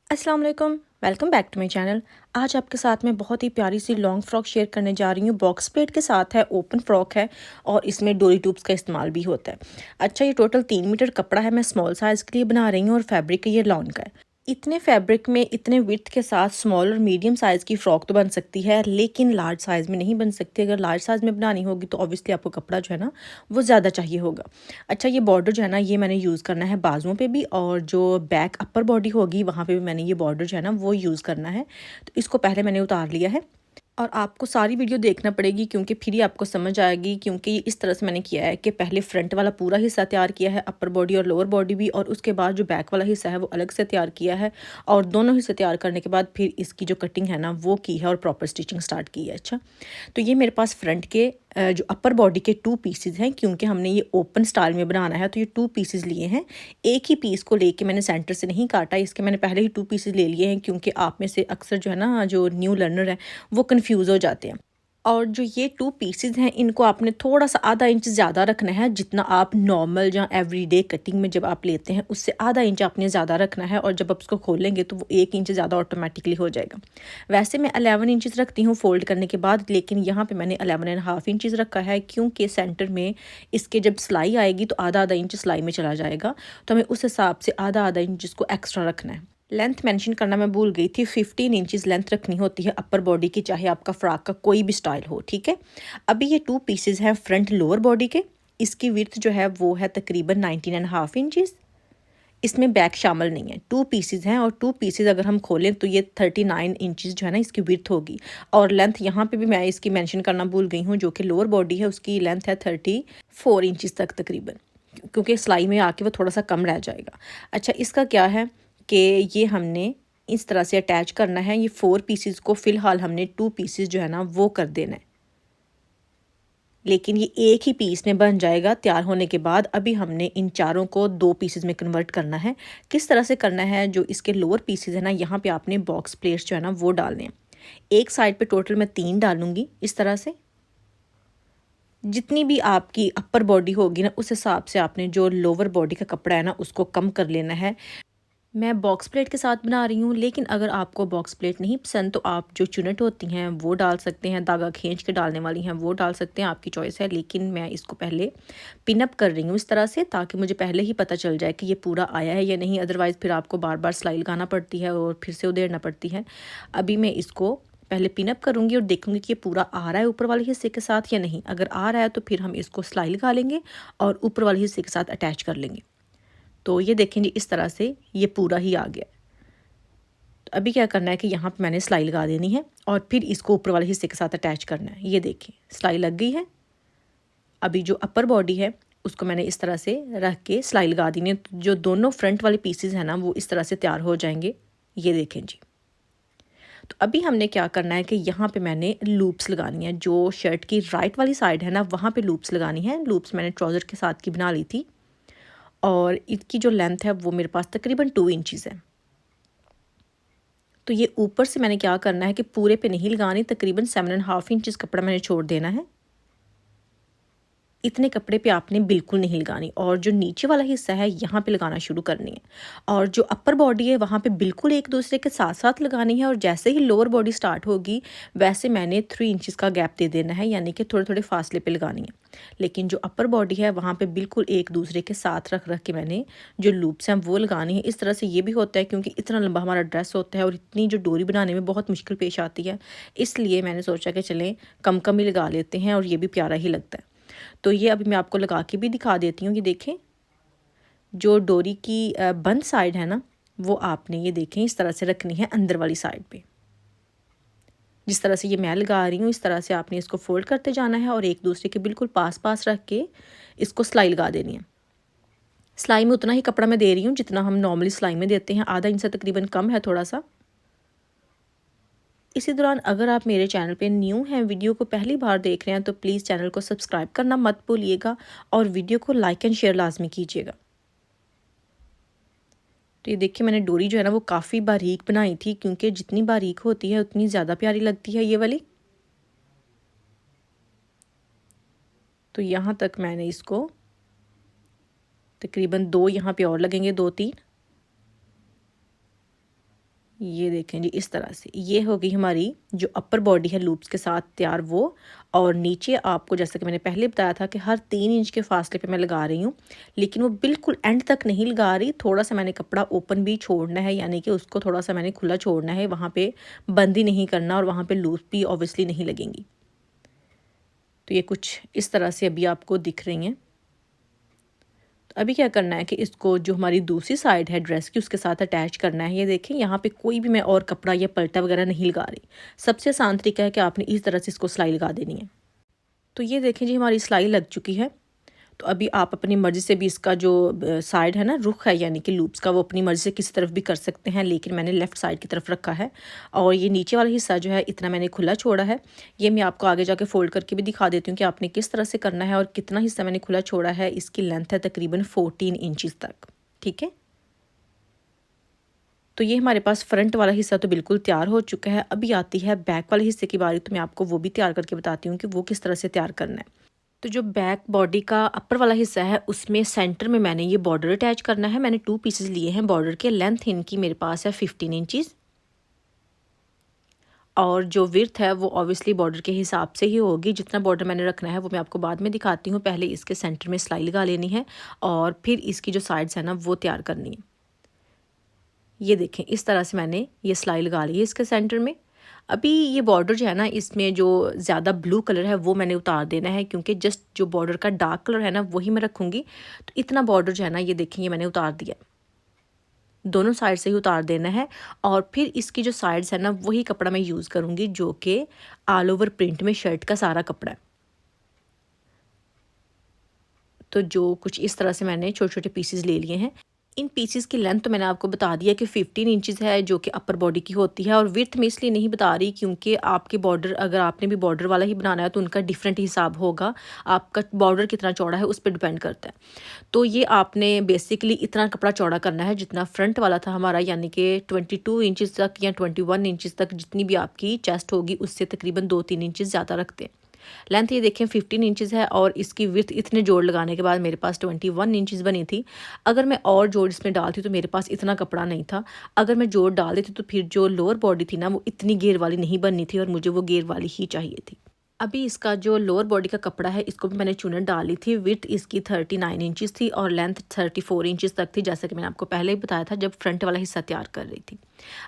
अस्सलाम वालेकुम, welcome back to my channel. आज आपके साथ में बहुत ही प्यारी सी लॉन्ग फ्रॉक शेयर करने जा रही हूँ। बॉक्स प्लेट के साथ है, ओपन फ्रॉक है और इसमें डोरी ट्यूब्स का इस्तेमाल भी होता है। अच्छा, ये टोटल 3 मीटर कपड़ा है। मैं स्मॉल साइज़ के लिए बना रही हूँ और फैब्रिक ये लॉन का है। इतने फैब्रिक में इतने विड्थ के साथ स्मॉल और मीडियम साइज़ की फ़्रॉक तो बन सकती है, लेकिन लार्ज साइज़ में नहीं बन सकती। अगर लार्ज साइज़ में बनानी होगी तो ऑब्वियसली आपको कपड़ा जो है ना वो ज़्यादा चाहिए होगा। अच्छा, ये बॉर्डर जो है ना ये मैंने यूज़ करना है बाजुओं पे भी, और जो बैक अपर बॉडी होगी वहाँ पे भी मैंने ये बॉर्डर जो है ना वो यूज़ करना है। तो इसको पहले मैंने उतार लिया है और आपको सारी वीडियो देखना पड़ेगी क्योंकि फिर ही आपको समझ आएगी। क्योंकि ये इस तरह से मैंने किया है कि पहले फ्रंट वाला पूरा हिस्सा तैयार किया है, अपर बॉडी और लोअर बॉडी भी, और उसके बाद जो बैक वाला हिस्सा है वो अलग से तैयार किया है। और दोनों हिस्से तैयार करने के बाद फिर इसकी जो कटिंग है ना वो की है और प्रॉपर स्टिचिंग स्टार्ट की है। अच्छा, तो ये मेरे पास फ्रंट के जो अपर बॉडी के 2 पीसेज हैं, क्योंकि हमने ये ओपन स्टाइल में बनाना है तो ये 2 पीसेज लिए हैं। एक ही पीस को लेके मैंने सेंटर से नहीं काटा, इसके मैंने पहले ही 2 पीसेज ले लिए हैं, क्योंकि आप में से अक्सर जो है ना जो न्यू लर्नर है वो कंफ्यूज हो जाते हैं। और जो ये 2 पीसेज हैं इनको आपने थोड़ा सा आधा इंच ज़्यादा रखना है, जितना आप नॉर्मल या एवरीडे कटिंग में जब आप लेते हैं उससे आधा इंच आपने ज़्यादा रखना है। और जब आप उसको खोलेंगे तो वो 1 इंच ज़्यादा ऑटोमेटिकली हो जाएगा। वैसे मैं 11 इंचज़ रखती हूँ फोल्ड करने के बाद, लेकिन यहाँ पे मैंने 11.5 इंचज़ रखा है, क्योंकि सेंटर में इसके जब सिलाई आएगी तो आधा आधा इंच सिलाई में चला जाएगा। तो हमें उस हिसाब से आधा आधा इंच इसको एक्स्ट्रा रखना है। लेंथ मेंशन करना मैं भूल गई थी, 15 इंचज़ लेंथ रखनी होती है अपर बॉडी की, चाहे आपका फ्रॉक का कोई भी स्टाइल हो। ठीक है, अभी ये 2 पीसेज हैं फ्रंट लोअर बॉडी के। इसकी विड्थ जो है वो है तकरीबन 19.5 इंचज़। इसमें बैक शामिल नहीं है, 2 पीसेज हैं और 2 पीसेज अगर हम खोलें तो ये 39 इंचज़ जो है ना इसकी विड्थ होगी। और लेंथ यहाँ पे भी मैं इसकी मेंशन करना भूल गई हूँ, जो कि लोअर बॉडी है उसकी लेंथ है 34 इंचज़ तक तकरीबन, क्योंकि सिलाई में आके वो थोड़ा सा कम रह जाएगा। अच्छा, इसका क्या है कि ये हमने इस तरह से अटैच करना है। ये 4 पीसेस को फ़िलहाल हमने 2 पीसेस जो है ना वो कर देना है, लेकिन ये एक ही पीस में बन जाएगा तैयार होने के बाद। अभी हमने इन चारों को 2 पीसेस में कन्वर्ट करना है। किस तरह से करना है, जो इसके लोअर पीसेस है ना यहाँ पे आपने बॉक्स प्लेट्स जो है ना वो डालने हैं। एक साइड पे टोटल मैं 3 डालूंगी इस तरह से। जितनी भी आपकी अपर बॉडी होगी ना उस हिसाब से आपने जो लोअर बॉडी का कपड़ा है ना उसको कम कर लेना है। मैं बॉक्स प्लेट के साथ बना रही हूँ, लेकिन अगर आपको बॉक्स प्लेट नहीं पसंद तो आप जो चुनट होती हैं वो डाल सकते हैं, धागा खींच के डालने वाली हैं वो डाल सकते हैं, आपकी चॉइस है। लेकिन मैं इसको पहले पिन अप कर रही हूँ इस तरह से, ताकि मुझे पहले ही पता चल जाए कि ये पूरा आया है या नहीं। अदरवाइज़ फिर आपको बार बार सिलाई लगाना पड़ती है और फिर से उधेड़ना पड़ती है। अभी मैं इसको पहले पिन अप करूँगी और देखूँगी कि ये पूरा आ रहा है ऊपर वाले हिस्से के साथ या नहीं। अगर आ रहा है तो फिर हम इसको सिलाई लगा लेंगे और ऊपर वाले हिस्से के साथ अटैच कर लेंगे। तो ये देखें जी, इस तरह से ये पूरा ही आ गया। तो अभी क्या करना है कि यहाँ पे मैंने सिलाई लगा देनी है और फिर इसको ऊपर वाले हिस्से के साथ अटैच करना है। ये देखें सिलाई लग गई है। अभी जो अपर बॉडी है उसको मैंने इस तरह से रख के सिलाई लगा देनी है। तो जो दोनों फ्रंट वाले पीसेज हैं ना वो इस तरह से तैयार हो जाएंगे। ये देखें जी। तो अभी हमने क्या करना है कि यहाँ पे मैंने लूप्स लगानी है। जो शर्ट की राइट वाली साइड है ना वहाँ पे लूप्स लगानी है। लूप्स मैंने ट्राउज़र के साथ की बना ली थी और इसकी जो लेंथ है वो मेरे पास तकरीबन 2 इंचज़ है। तो ये ऊपर से मैंने क्या करना है कि पूरे पे नहीं लगानी, तकरीबन 7.5 इंचज़ कपड़ा मैंने छोड़ देना है। इतने कपड़े पे आपने बिल्कुल नहीं लगानी, और जो नीचे वाला हिस्सा है यहाँ पे लगाना शुरू करनी है। और जो अपर बॉडी है वहाँ पे बिल्कुल एक दूसरे के साथ साथ लगानी है। और जैसे ही लोअर बॉडी स्टार्ट होगी वैसे मैंने 3 इंचज़ का गैप दे देना है, यानी कि थोड़े थोड़े फासले पे लगानी है। लेकिन जो अपर बॉडी है वहाँ पे बिल्कुल एक दूसरे के साथ रख रख के मैंने जो लूप्स हैं वो लगानी है। इस तरह से ये भी होता है क्योंकि इतना लंबा हमारा ड्रेस होता है और इतनी जो डोरी बनाने में बहुत मुश्किल पेश आती है, इसलिए मैंने सोचा कि चलें कम कम ही लगा लेते हैं और ये भी प्यारा ही लगता है। तो ये अभी मैं आपको लगा के भी दिखा देती हूँ। ये देखें जो डोरी की बंद साइड है ना वो आपने ये देखें इस तरह से रखनी है अंदर वाली साइड पे। जिस तरह से ये मैं लगा रही हूँ इस तरह से आपने इसको फोल्ड करते जाना है और एक दूसरे के बिल्कुल पास पास रख के इसको सिलाई लगा देनी है। सिलाई में उतना ही कपड़ा मैं दे रही हूँ जितना हम नॉर्मली सिलाई में देते हैं, आधा इंच से तकरीबन कम है थोड़ा सा। इसी दौरान अगर आप मेरे चैनल पे न्यू हैं, वीडियो को पहली बार देख रहे हैं, तो प्लीज़ चैनल को सब्सक्राइब करना मत भूलिएगा और वीडियो को लाइक एंड शेयर लाजमी कीजिएगा। तो ये देखिए मैंने डोरी जो है ना वो काफ़ी बारीक बनाई थी, क्योंकि जितनी बारीक होती है उतनी ज़्यादा प्यारी लगती है ये वाली। तो यहाँ तक मैंने इसको तकरीबन 2 यहाँ पे और लगेंगे, 2-3। ये देखें जी, इस तरह से ये होगी हमारी जो अपर बॉडी है लूप्स के साथ तैयार वो। और नीचे आपको जैसे कि मैंने पहले बताया था कि हर 3 इंच के फासले पे मैं लगा रही हूँ, लेकिन वो बिल्कुल एंड तक नहीं लगा रही, थोड़ा सा मैंने कपड़ा ओपन भी छोड़ना है, यानी कि उसको थोड़ा सा मैंने खुला छोड़ना है, वहाँ पे बंद ही नहीं करना और वहाँ पे लूप भी ऑब्वियसली नहीं लगेंगी। तो ये कुछ इस तरह से अभी आपको दिख रही हैं। तो अभी क्या करना है कि इसको जो हमारी दूसरी साइड है ड्रेस की उसके साथ अटैच करना है। ये देखें यहाँ पे कोई भी मैं और कपड़ा या पल्टा वगैरह नहीं लगा रही। सबसे आसान तरीका है कि आपने इस तरह से इसको सिलाई लगा देनी है। तो ये देखें जी, हमारी सिलाई लग चुकी है। तो अभी आप अपनी मर्ज़ी से भी इसका जो साइड है ना, रुख है यानी कि लूप्स का, वो अपनी मर्ज़ी से किसी तरफ भी कर सकते हैं, लेकिन मैंने लेफ़्ट साइड की तरफ रखा है। और ये नीचे वाला हिस्सा जो है इतना मैंने खुला छोड़ा है। ये मैं आपको आगे जाके फ़ोल्ड करके भी दिखा देती हूँ कि आपने किस तरह से करना है और कितना हिस्सा मैंने खुला छोड़ा है। इसकी लेंथ है तकरीबन 14 इंचज़ तक, ठीक है। तो ये हमारे पास फ्रंट वाला हिस्सा तो बिल्कुल तैयार हो चुका है। अभी आती है बैक वाले हिस्से की बारी, तो मैं आपको वो भी तैयार करके बताती हूँ कि वो किस तरह से तैयार करना है। तो जो बैक बॉडी का अपर वाला हिस्सा है उसमें सेंटर में मैंने ये बॉर्डर अटैच करना है। मैंने 2 पीसेस लिए हैं बॉर्डर के। लेंथ इनकी मेरे पास है 15 इंचज़ और जो विड्थ है वो ऑब्वियसली बॉर्डर के हिसाब से ही होगी। जितना बॉर्डर मैंने रखना है वो मैं आपको बाद में दिखाती हूँ। पहले इसके सेंटर में सिलाई लगा लेनी है और फिर इसकी जो साइड्स है ना वो तैयार करनी है। ये देखें, इस तरह से मैंने ये सिलाई लगा ली है इसके सेंटर में। अभी ये बॉर्डर जो है ना, इसमें जो ज़्यादा ब्लू कलर है वो मैंने उतार देना है, क्योंकि जस्ट जो बॉर्डर का डार्क कलर है ना वही मैं रखूँगी। तो इतना बॉर्डर जो है ना, ये देखें, ये मैंने उतार दिया। दोनों साइड से ही उतार देना है और फिर इसकी जो साइड्स है ना वही कपड़ा मैं यूज़ करूँगी, जो कि ऑल ओवर प्रिंट में शर्ट का सारा कपड़ा है। तो जो कुछ इस तरह से मैंने छोटे छोटे पीसेस ले लिए हैं। इन पीसेस की लेंथ तो मैंने आपको बता दिया कि 15 इंचज़ है, जो कि अपर बॉडी की होती है। और विड्थ में इसलिए नहीं बता रही क्योंकि आपके बॉर्डर, अगर आपने भी बॉर्डर वाला ही बनाना है तो उनका डिफरेंट हिसाब होगा। आपका बॉर्डर कितना चौड़ा है उस पर डिपेंड करता है। तो ये आपने बेसिकली इतना कपड़ा चौड़ा करना है जितना फ्रंट वाला था हमारा, यानी कि 22 इंचज़ तक या 21 इंचज़ तक जितनी भी आपकी चेस्ट होगी उससे तकरीबन 2-3 इंचज़ ज़्यादा रखते हैं। लेंथ ये देखें 15 इंचज़ है और इसकी विड्थ इतने जोड़ लगाने के बाद मेरे पास 21 इंचज़ बनी थी। अगर मैं और जोड़ इसमें डालती तो मेरे पास इतना कपड़ा नहीं था। अगर मैं जोड़ डाल देती तो फिर जो लोअर बॉडी थी ना वो इतनी घेर वाली नहीं बननी थी और मुझे वो घेर वाली ही चाहिए थी। अभी इसका जो लोअर बॉडी का कपड़ा है इसको भी मैंने चुनट डाली थी। विड्थ इसकी 39 इंचज़ थी और लेंथ 34 इंचज़ तक थी, जैसा कि मैंने आपको पहले ही बताया था जब फ्रंट वाला हिस्सा तैयार कर रही थी।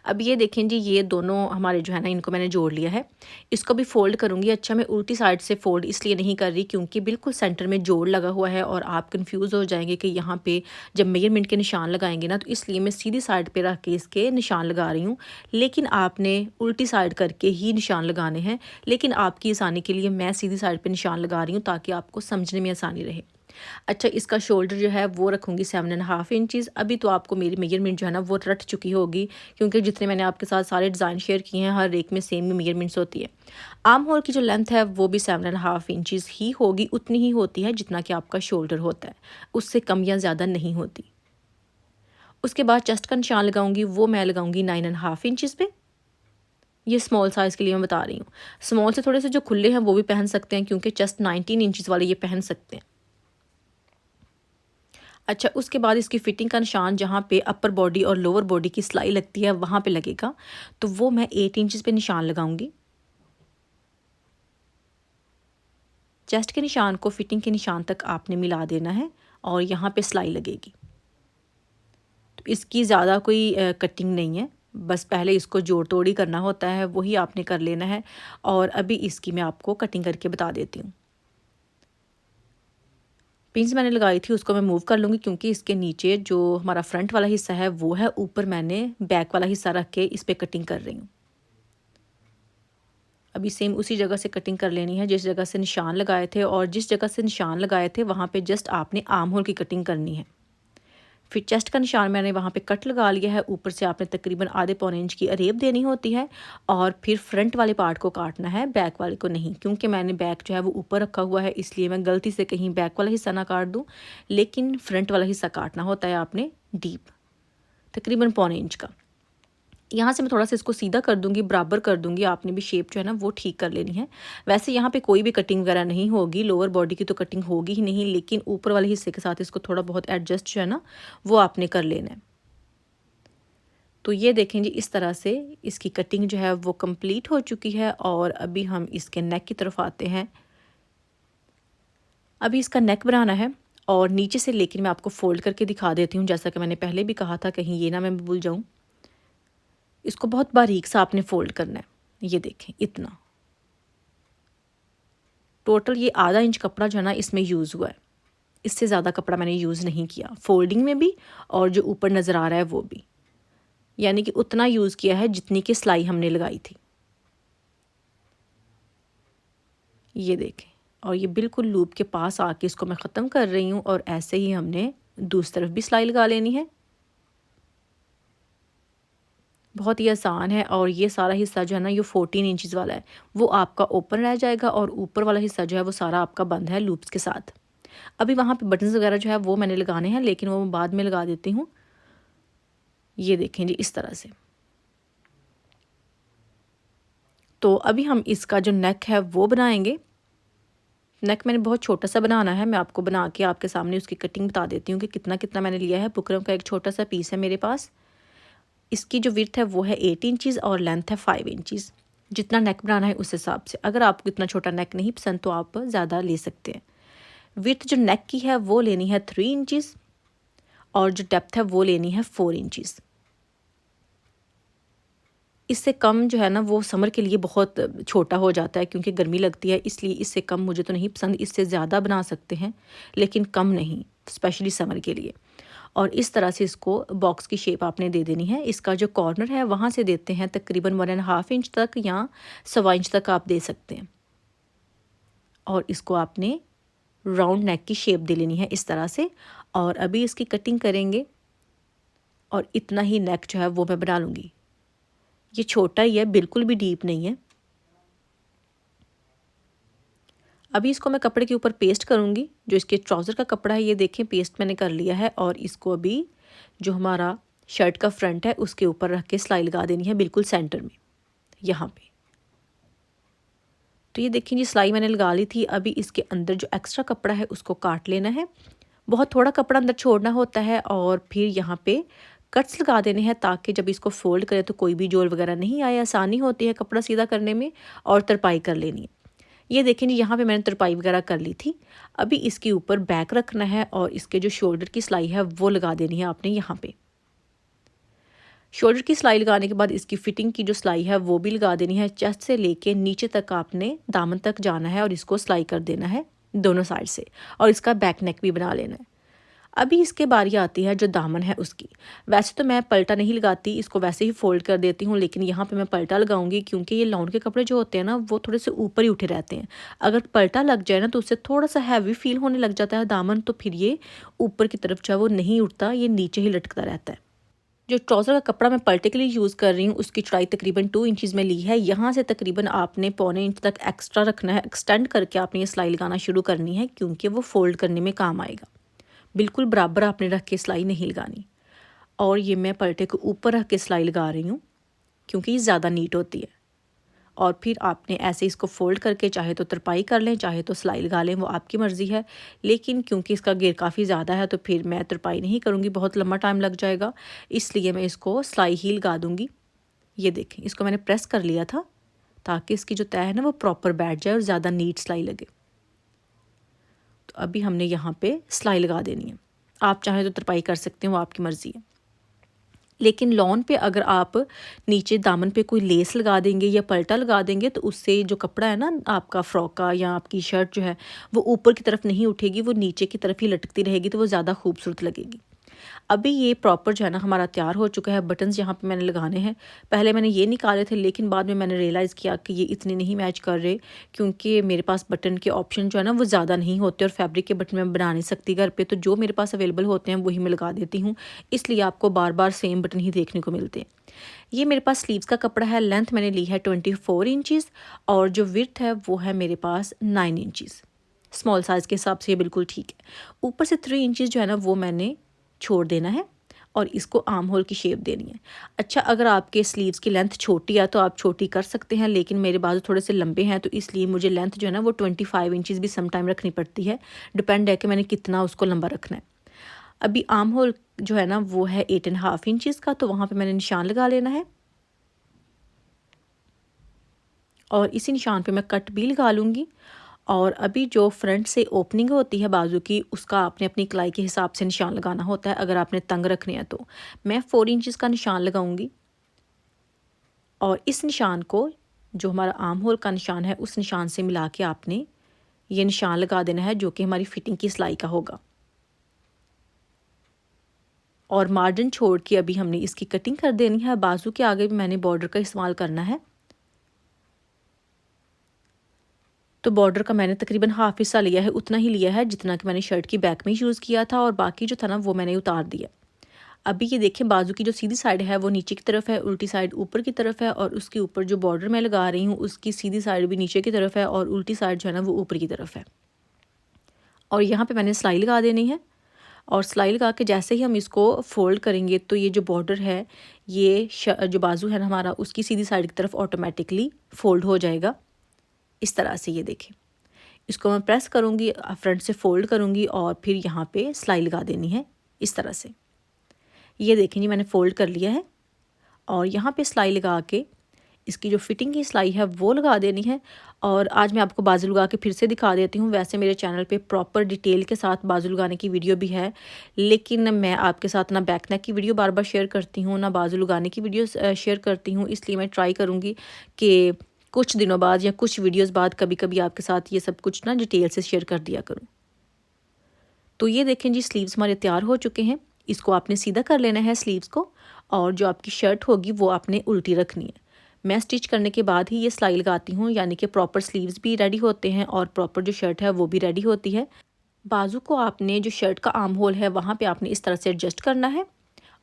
अब ये देखें जी, ये दोनों हमारे जो है ना, इनको मैंने जोड़ लिया है। इसको भी फोल्ड करूँगी। अच्छा, मैं उल्टी साइड से फोल्ड इसलिए नहीं कर रही क्योंकि बिल्कुल सेंटर में जोड़ लगा हुआ है और आप कन्फ्यूज़ हो जाएंगे कि यहाँ पे जब मेजरमेंट के निशान लगाएंगे ना, तो इसलिए मैं सीधी साइड पे रख के इसके निशान लगा रही हूँ। लेकिन आपने उल्टी साइड करके ही निशान लगाने हैं, लेकिन आपकी आसानी के लिए मैं सीधी साइड पे निशान लगा रही हूँ ताकि आपको समझने में आसानी रहे। अच्छा, इसका शोल्डर जो है वो रखूँगी 7.5 इंचज़। अभी तो आपको मेरी मेजरमेंट जो है ना वो रट चुकी होगी, क्योंकि जितने मैंने आपके साथ सारे डिज़ाइन शेयर किए हैं हर एक में सेम ही मेजरमेंट्स होती है। आर्म होल की जो लेंथ है वो भी 7.5 इंचज़ ही होगी, उतनी ही होती है जितना कि आपका शोल्डर होता है, उससे कम या ज़्यादा नहीं होती। उसके बाद चेस्ट का निशान लगाऊंगी, वो मैं लगाऊंगी 9.5 इंचज़ पे। ये स्मॉल साइज़ के लिए मैं बता रही हूँ। स्मॉल से थोड़े से जो खुले हैं वो भी पहन सकते हैं, क्योंकि चेस्ट 19 इंचज़ वाले ये पहन सकते हैं। अच्छा, उसके बाद इसकी फिटिंग का निशान जहाँ पे अपर बॉडी और लोअर बॉडी की सिलाई लगती है वहाँ पे लगेगा, तो वो मैं 8 इंचज़ पे निशान लगाऊंगी। चेस्ट के निशान को फिटिंग के निशान तक आपने मिला देना है और यहाँ पे सिलाई लगेगी। तो इसकी ज़्यादा कोई कटिंग नहीं है, बस पहले इसको जोड़ तोड़ ही करना होता है, वही आपने कर लेना है। और अभी इसकी मैं आपको कटिंग करके बता देती हूँ। पिन्स मैंने लगाई थी उसको मैं मूव कर लूँगी, क्योंकि इसके नीचे जो हमारा फ्रंट वाला हिस्सा है वो है, ऊपर मैंने बैक वाला हिस्सा रख के इस पर कटिंग कर रही हूँ। अभी सेम उसी जगह से कटिंग कर लेनी है जिस जगह से निशान लगाए थे, और जिस जगह से निशान लगाए थे वहाँ पे जस्ट आपने आर्म होल की कटिंग करनी है। फिर चेस्ट का निशान मैंने वहाँ पे कट लगा लिया है। ऊपर से आपने तकरीबन आधे पौने इंच की अरेब देनी होती है और फिर फ्रंट वाले पार्ट को काटना है, बैक वाले को नहीं। क्योंकि मैंने बैक जो है वो ऊपर रखा हुआ है, इसलिए मैं गलती से कहीं बैक वाला हिस्सा ना काट दूँ, लेकिन फ्रंट वाला हिस्सा काटना होता है आपने डीप, तकरीबन पौने इंच का। यहाँ से मैं थोड़ा सा इसको सीधा कर दूंगी, बराबर कर दूंगी। आपने भी शेप जो है ना वो ठीक कर लेनी है। वैसे यहाँ पे कोई भी कटिंग वगैरह नहीं होगी, लोअर बॉडी की तो कटिंग होगी ही नहीं, लेकिन ऊपर वाले हिस्से के साथ इसको थोड़ा बहुत एडजस्ट जो है ना वो आपने कर लेना है। तो ये देखें जी, इस तरह से इसकी कटिंग जो है वो कंप्लीट हो चुकी है। और अभी हम इसके नेक की तरफ आते हैं। अभी इसका नेक बनाना है और नीचे से, लेकिन मैं आपको फ़ोल्ड करके दिखा देती हूँ, जैसा कि मैंने पहले भी कहा था, कहीं ये ना मैं भूल जाऊँ। इसको बहुत बारीक सा आपने फ़ोल्ड करना है। ये देखें, इतना टोटल ये आधा इंच कपड़ा जो है ना इसमें यूज़ हुआ है। इससे ज़्यादा कपड़ा मैंने यूज़ नहीं किया, फोल्डिंग में भी और जो ऊपर नज़र आ रहा है वो भी, यानी कि उतना यूज़ किया है जितनी की सिलाई हमने लगाई थी। ये देखें, और ये बिल्कुल लूप के पास आके इसको मैं ख़त्म कर रही हूँ। और ऐसे ही हमने दूसरी तरफ भी सिलाई लगा लेनी है। बहुत ही आसान है। और ये सारा हिस्सा जो है ना, ये 14 इंचज़ वाला है, वो आपका ओपन रह जाएगा और ऊपर वाला हिस्सा जो है वो सारा आपका बंद है लूप्स के साथ। अभी वहाँ पे बटन्स वगैरह जो है वो मैंने लगाने हैं, लेकिन वो मैं बाद में लगा देती हूँ। ये देखें जी, इस तरह से। तो अभी हम इसका जो नेक है वो बनाएंगे। नेक मैंने बहुत छोटा सा बनाना है। मैं आपको बना के आपके सामने उसकी कटिंग बता देती हूँ कि कितना कितना मैंने लिया है। बुकरम का एक छोटा सा पीस है मेरे पास। इसकी जो विड्थ है वो है 8 इंचज़ और लेंथ है 5 इंचज़। जितना नेक बनाना है उस हिसाब से। अगर आपको इतना छोटा नेक नहीं पसंद तो आप ज़्यादा ले सकते हैं। विड्थ जो नेक की है वो लेनी है 3 इंचज़ और जो डेप्थ है वो लेनी है 4 इंचज़। इससे कम जो है ना वो समर के लिए बहुत छोटा हो जाता है, क्योंकि गर्मी लगती है, इसलिए इससे कम मुझे तो नहीं पसंद। इससे ज़्यादा बना सकते हैं लेकिन कम नहीं, स्पेशली समर के लिए। और इस तरह से इसको बॉक्स की शेप आपने दे देनी है। इसका जो कॉर्नर है वहाँ से देते हैं तकरीबन 1.5 इंच तक या 1.25 इंच तक आप दे सकते हैं। और इसको आपने राउंड नेक की शेप दे लेनी है इस तरह से। और अभी इसकी कटिंग करेंगे और इतना ही नेक जो है वो मैं बना लूँगी। ये छोटा ही है, बिल्कुल भी डीप नहीं है। अभी इसको मैं कपड़े के ऊपर पेस्ट करूँगी। जो इसके ट्राउज़र का कपड़ा है, ये देखें पेस्ट मैंने कर लिया है। और इसको अभी जो हमारा शर्ट का फ्रंट है उसके ऊपर रख के सिलाई लगा देनी है, बिल्कुल सेंटर में यहाँ पे। तो ये देखें जी, सिलाई मैंने लगा ली थी। अभी इसके अंदर जो एक्स्ट्रा कपड़ा है उसको काट लेना है। बहुत थोड़ा कपड़ा अंदर छोड़ना होता है और फिर यहाँ पे कट्स लगा देने हैं, ताकि जब इसको फोल्ड करें तो कोई भी जोड़ वगैरह नहीं आए, आसानी होती है कपड़ा सीधा करने में। और तरपाई कर लेनी है। ये देखें जी, यहाँ पे मैंने तरपाई वगैरह कर ली थी। अभी इसके ऊपर बैक रखना है और इसके जो शोल्डर की सिलाई है वो लगा देनी है आपने यहाँ पे। शोल्डर की सिलाई लगाने के बाद इसकी फिटिंग की जो सिलाई है वो भी लगा देनी है। चेस्ट से लेके नीचे तक आपने दामन तक जाना है और इसको सिलाई कर देना है दोनों साइड से। और इसका बैक नेक भी बना लेना है। अभी इसके बारी आती है जो दामन है उसकी। वैसे तो मैं पलटा नहीं लगाती, इसको वैसे ही फोल्ड कर देती हूँ, लेकिन यहाँ पे मैं पलटा लगाऊंगी, क्योंकि ये लाउंड के कपड़े जो होते हैं ना वो थोड़े से ऊपर ही उठे रहते हैं। अगर पलटा लग जाए ना तो उससे थोड़ा सा हैवी फील होने लग जाता है दामन, तो फिर ये ऊपर की तरफ जो है वो नहीं उठता, ये नीचे ही लटकता रहता है। जो ट्राउज़र का कपड़ा मैं पलटे के लिए यूज़ कर रही हूँ उसकी चौड़ाई तकरीबन 2 इंचज़ में ली है। यहाँ से तकरीबन आपने 1.25 इंच तक एक्स्ट्रा रखना है। एक्सटेंड करके आपने ये सिलाई लगाना शुरू करनी है, क्योंकि वो फोल्ड करने में काम आएगा। बिल्कुल बराबर आपने रख के सिलाई नहीं लगानी। और ये मैं पलटे के ऊपर रख के सिलाई लगा रही हूँ, क्योंकि ये ज़्यादा नीट होती है। और फिर आपने ऐसे इसको फोल्ड करके चाहे तो तरपाई कर लें, चाहे तो सिलाई लगा लें, वो आपकी मर्ज़ी है। लेकिन क्योंकि इसका घेर काफ़ी ज़्यादा है तो फिर मैं तरपाई नहीं करूँगी, बहुत लंबा टाइम लग जाएगा, इसलिए मैं इसको सिलाई ही लगा दूँगी। ये देखें, इसको मैंने प्रेस कर लिया था ताकि इसकी जो तय है ना वो प्रॉपर बैठ जाए और ज़्यादा नीट सिलाई लगे। तो अभी हमने यहाँ पे सिलाई लगा देनी है। आप चाहें तो तरपाई कर सकते हैं, वो आपकी मर्ज़ी है। लेकिन लॉन पे अगर आप नीचे दामन पे कोई लेस लगा देंगे या पलटा लगा देंगे तो उससे जो कपड़ा है ना आपका फ्रॉक का या आपकी शर्ट जो है वो ऊपर की तरफ नहीं उठेगी, वो नीचे की तरफ ही लटकती रहेगी, तो वो ज़्यादा खूबसूरत लगेगी। अभी ये प्रॉपर जो है ना हमारा तैयार हो चुका है। बटन्स यहाँ पे मैंने लगाने हैं। पहले मैंने ये निकाले थे, लेकिन बाद में मैंने रियलाइज़ किया कि ये इतने नहीं मैच कर रहे, क्योंकि मेरे पास बटन के ऑप्शन जो है ना वो ज़्यादा नहीं होते और फैब्रिक के बटन मैं बना नहीं सकती घर पे। तो जो मेरे पास अवेलेबल होते हैं वही मैं लगा देती हूँ, इसलिए आपको बार बार सेम बटन ही देखने को मिलते हैं। ये मेरे पास स्लीव्स का कपड़ा है। लेंथ मैंने ली है 24 इंचज़ और जो विड्थ है वो है मेरे पास 9 इंचज़। स्मॉल साइज़ के हिसाब से ये बिल्कुल ठीक है। ऊपर से 3 इंचज़ जो है ना वो मैंने छोड़ देना है और इसको आर्म होल की शेप देनी है। अच्छा, अगर आपके स्लीव्स की लेंथ छोटी है तो आप छोटी कर सकते हैं, लेकिन मेरे बाजू थोड़े से लंबे हैं तो इसलिए मुझे लेंथ जो है ना वो 25 इंचज़ भी सम टाइम रखनी पड़ती है। डिपेंड है कि मैंने कितना उसको लंबा रखना है। अभी आर्म होल जो है ना वो है 8.5 इंचज़ का, तो वहाँ पे मैंने निशान लगा लेना है और इसी निशान पे मैं कट भी लगा लूँगी। और अभी जो फ्रंट से ओपनिंग होती है बाजू की, उसका आपने अपनी कलाई के हिसाब से निशान लगाना होता है अगर आपने तंग रखने हैं तो। मैं 4 इंचज़ का निशान लगाऊंगी और इस निशान को, जो हमारा आर्म होल का निशान है, उस निशान से मिला के आपने ये निशान लगा देना है, जो कि हमारी फिटिंग की सिलाई का होगा। और मार्जिन छोड़ के अभी हमने इसकी कटिंग कर देनी है। बाजू के आगे भी मैंने बॉर्डर का इस्तेमाल करना है, तो बॉर्डर का मैंने तकरीबन हाफ हिस्सा लिया है, उतना ही लिया है जितना कि मैंने शर्ट की बैक में यूज़ किया था, और बाकी जो था ना वो मैंने उतार दिया। अभी ये देखें, बाजू की जो सीधी साइड है वो नीचे की तरफ है, उल्टी साइड ऊपर की तरफ है, और उसके ऊपर जो बॉर्डर मैं लगा रही हूँ उसकी सीधी साइड भी नीचे की तरफ है और उल्टी साइड जो है ना वो ऊपर की तरफ है। और यहाँ पे मैंने सिलाई लगा देनी है, और सिलाई लगा के जैसे ही हम इसको फोल्ड करेंगे तो ये जो बॉर्डर है, ये जो बाजू है ना हमारा, उसकी सीधी साइड की तरफ ऑटोमेटिकली फोल्ड हो जाएगा इस तरह से। ये देखें, इसको मैं प्रेस करूँगी, फ्रंट से फोल्ड करूँगी और फिर यहाँ पे सिलाई लगा देनी है इस तरह से। ये देखें जी, मैंने फ़ोल्ड कर लिया है और यहाँ पे सिलाई लगा के इसकी जो फिटिंग की सिलाई है वो लगा देनी है। और आज मैं आपको बाजू लगा के फिर से दिखा देती हूँ। वैसे मेरे चैनल पे प्रॉपर डिटेल के साथ बाजू लगाने की वीडियो भी है, लेकिन मैं आपके साथ ना बैक नेक की वीडियो बार बार शेयर करती हूँ, ना बाजू लगाने की वीडियो शेयर करती हूँ। इसलिए मैं ट्राई करूँगी कि कुछ दिनों बाद या कुछ वीडियोज़ बाद कभी कभी आपके साथ ये सब कुछ ना डिटेल से शेयर कर दिया करूँ। तो ये देखें जी, स्लीव्स हमारे तैयार हो चुके हैं। इसको आपने सीधा कर लेना है स्लीव्स को, और जो आपकी शर्ट होगी वो आपने उल्टी रखनी है। मैं स्टिच करने के बाद ही ये सिलाई लगाती हूँ, यानी कि प्रॉपर स्लीव्स भी रेडी होते हैं और प्रॉपर जो शर्ट है वो भी रेडी होती है। बाजू को आपने, जो शर्ट का आर्म होल है वहाँ पे आपने इस तरह से एडजस्ट करना है,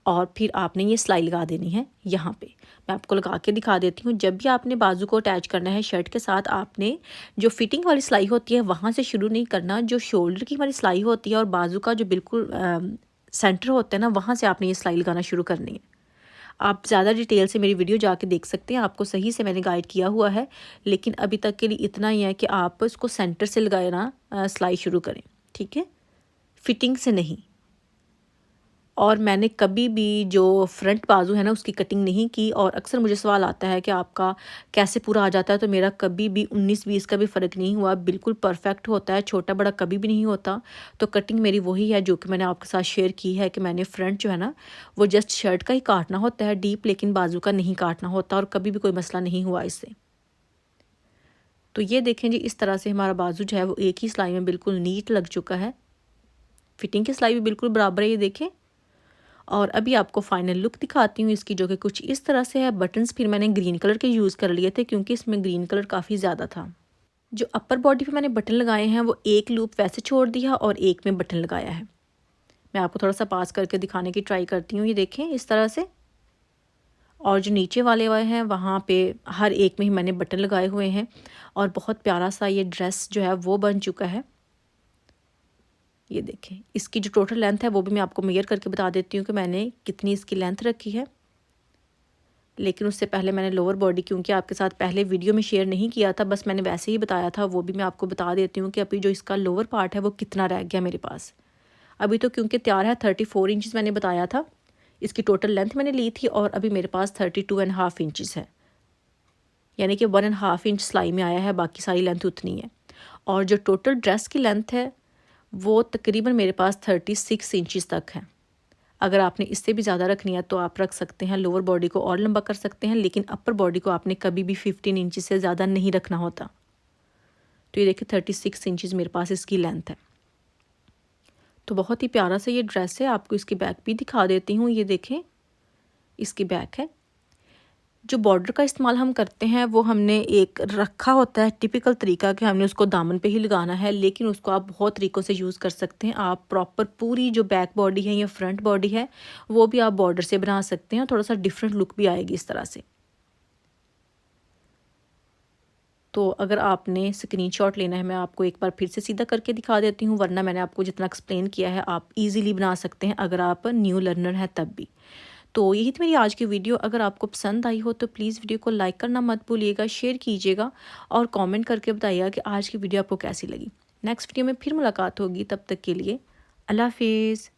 और फिर आपने ये सिलाई लगा देनी है यहाँ पे। मैं आपको लगा के दिखा देती हूँ। जब भी आपने बाजू को अटैच करना है शर्ट के साथ, आपने जो फिटिंग वाली सिलाई होती है वहाँ से शुरू नहीं करना। जो शोल्डर की हमारी सिलाई होती है और बाजू का जो बिल्कुल सेंटर होता है ना, वहाँ से आपने ये सिलाई लगाना शुरू करनी है। आप ज़्यादा डिटेल से मेरी वीडियो जाके देख सकते हैं, आपको सही से मैंने गाइड किया हुआ है, लेकिन अभी तक के लिए इतना ही है कि आप इसको सेंटर से लगाना सिलाई शुरू करें, ठीक है, फिटिंग से नहीं। और मैंने कभी भी जो फ्रंट बाजू है ना उसकी कटिंग नहीं की, और अक्सर मुझे सवाल आता है कि आपका कैसे पूरा आ जाता है, तो मेरा कभी भी 19-20 का भी फ़र्क नहीं हुआ, बिल्कुल परफेक्ट होता है, छोटा बड़ा कभी भी नहीं होता। तो कटिंग मेरी वही है जो कि मैंने आपके साथ शेयर की है, कि मैंने फ्रंट जो है ना वो जस्ट शर्ट का ही काटना होता है डीप, लेकिन बाजू का नहीं काटना होता, और कभी भी कोई मसला नहीं हुआ इससे। तो ये देखें जी, इस तरह से हमारा बाजू जो है वो एक ही सिलाई में बिल्कुल नीट लग चुका है। फिटिंग की सिलाई भी बिल्कुल बराबर है, ये देखें। और अभी आपको फाइनल लुक दिखाती हूँ इसकी, जो कि कुछ इस तरह से है। बटन्स फिर मैंने ग्रीन कलर के यूज़ कर लिए थे, क्योंकि इसमें ग्रीन कलर काफ़ी ज़्यादा था। जो अपर बॉडी पे मैंने बटन लगाए हैं वो एक लूप वैसे छोड़ दिया और एक में बटन लगाया है। मैं आपको थोड़ा सा पास करके दिखाने की ट्राई करती हूँ, ये देखें इस तरह से। और जो नीचे वाले हैं वहाँ पे हर एक में ही मैंने बटन लगाए हुए हैं, और बहुत प्यारा सा ये ड्रेस जो है वो बन चुका है। ये देखें, इसकी जो टोटल लेंथ है वो भी मैं आपको मेजर करके बता देती हूँ कि मैंने कितनी इसकी लेंथ रखी है। लेकिन उससे पहले मैंने लोअर बॉडी, क्योंकि आपके साथ पहले वीडियो में शेयर नहीं किया था, बस मैंने वैसे ही बताया था, वो भी मैं आपको बता देती हूँ कि अभी जो इसका लोअर पार्ट है वो कितना रह गया मेरे पास। अभी तो क्योंकि तैयार है 34 इंचज़ मैंने बताया था, इसकी टोटल लेंथ मैंने ली थी, और अभी मेरे पास 32.5 इंचज़ है, यानी कि 1.5 इंच सिलाई में आया है, बाकी सारी लेंथ उतनी है। और जो टोटल ड्रेस की लेंथ है वो तकरीबन मेरे पास 36 इंचज़ तक है। अगर आपने इससे भी ज़्यादा रखनी है तो आप रख सकते हैं, लोअर बॉडी को और लंबा कर सकते हैं, लेकिन अपर बॉडी को आपने कभी भी 15 इंच से ज़्यादा नहीं रखना होता। तो ये देखिए 36 इंचज़ मेरे पास इसकी लेंथ है। तो बहुत ही प्यारा सा ये ड्रेस है। आपको इसकी बैक भी दिखा देती हूँ, ये देखें इसकी बैक है। जो बॉर्डर का इस्तेमाल हम करते हैं वो हमने एक रखा होता है टिपिकल तरीका कि हमने उसको दामन पे ही लगाना है, लेकिन उसको आप बहुत तरीक़ों से यूज़ कर सकते हैं। आप प्रॉपर पूरी जो बैक बॉडी है या फ्रंट बॉडी है वो भी आप बॉर्डर से बना सकते हैं, थोड़ा सा डिफरेंट लुक भी आएगी इस तरह से। तो अगर आपने स्क्रीनशॉट लेना है, मैं आपको एक बार फिर से सीधा करके दिखा देती हूँ, वरना मैंने आपको जितना एक्सप्लेन किया है आप इजीली बना सकते हैं अगर आप न्यू लर्नर हैं तब भी। तो यही थी मेरी आज की वीडियो। अगर आपको पसंद आई हो तो प्लीज़ वीडियो को लाइक करना मत भूलिएगा, शेयर कीजिएगा और कमेंट करके बताइएगा कि आज की वीडियो आपको कैसी लगी। नेक्स्ट वीडियो में फिर मुलाकात होगी, तब तक के लिए अल्लाह हाफिज़।